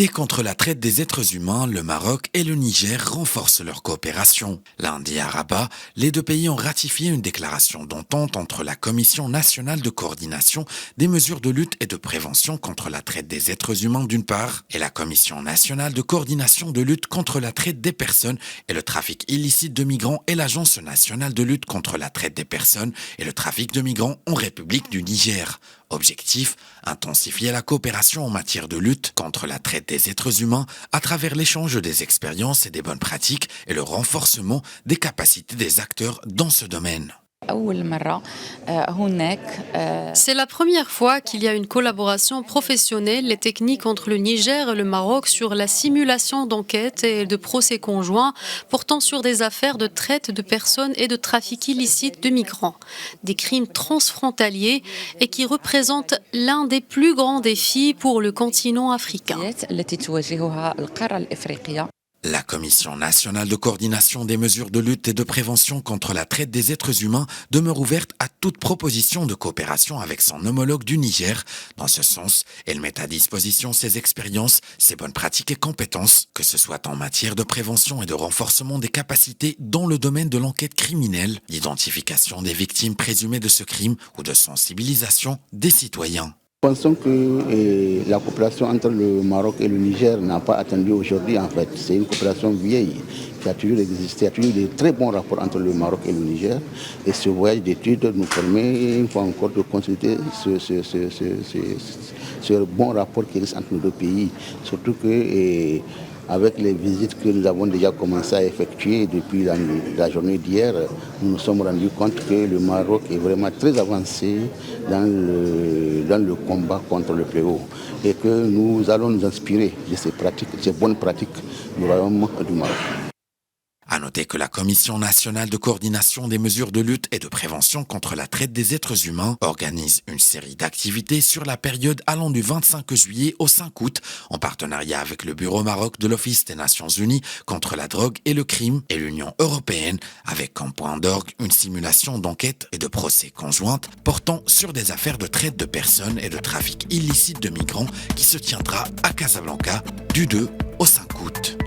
Et contre la traite des êtres humains, le Maroc et le Niger renforcent leur coopération. Lundi à Rabat, les deux pays ont ratifié une déclaration d'entente entre la Commission nationale de coordination des mesures de lutte et de prévention contre la traite des êtres humains d'une part, et la Commission nationale de coordination de lutte contre la traite des personnes et le trafic illicite de migrants et l'Agence nationale de lutte contre la traite des personnes et le trafic de migrants en République du Niger. Objectif, intensifier la coopération en matière de lutte contre la traite des êtres humains à travers l'échange des expériences et des bonnes pratiques et le renforcement des capacités des acteurs dans ce domaine. C'est la première fois qu'il y a une collaboration professionnelle et technique entre le Niger et le Maroc sur la simulation d'enquêtes et de procès conjoints portant sur des affaires de traite de personnes et de trafic illicite de migrants, des crimes transfrontaliers et qui représentent l'un des plus grands défis pour le continent africain. La Commission nationale de coordination des mesures de lutte et de prévention contre la traite des êtres humains demeure ouverte à toute proposition de coopération avec son homologue du Niger. Dans ce sens, elle met à disposition ses expériences, ses bonnes pratiques et compétences, que ce soit en matière de prévention et de renforcement des capacités dans le domaine de l'enquête criminelle, l'identification des victimes présumées de ce crime ou de sensibilisation des citoyens. Pensons que la coopération entre le Maroc et le Niger n'a pas attendu aujourd'hui en fait. C'est une coopération vieille qui a toujours existé. Il y a toujours de très bons rapports entre le Maroc et le Niger. Et ce voyage d'études nous permet une fois encore de consulter ce bon rapport qui existe entre nos deux pays. Surtout que avec les visites que nous avons déjà commencé à effectuer depuis la journée d'hier, nous nous sommes rendus compte que le Maroc est vraiment très avancé dans le combat contre le fléau et que nous allons nous inspirer de ces pratiques, ces bonnes pratiques du Royaume du Maroc. À noter que la Commission nationale de coordination des mesures de lutte et de prévention contre la traite des êtres humains organise une série d'activités sur la période allant du 25 juillet au 5 août en partenariat avec le Bureau Maroc de l'Office des Nations Unies contre la drogue et le crime et l'Union européenne avec comme point d'orgue une simulation d'enquête et de procès conjointe portant sur des affaires de traite de personnes et de trafic illicite de migrants qui se tiendra à Casablanca du 2 au 5 août.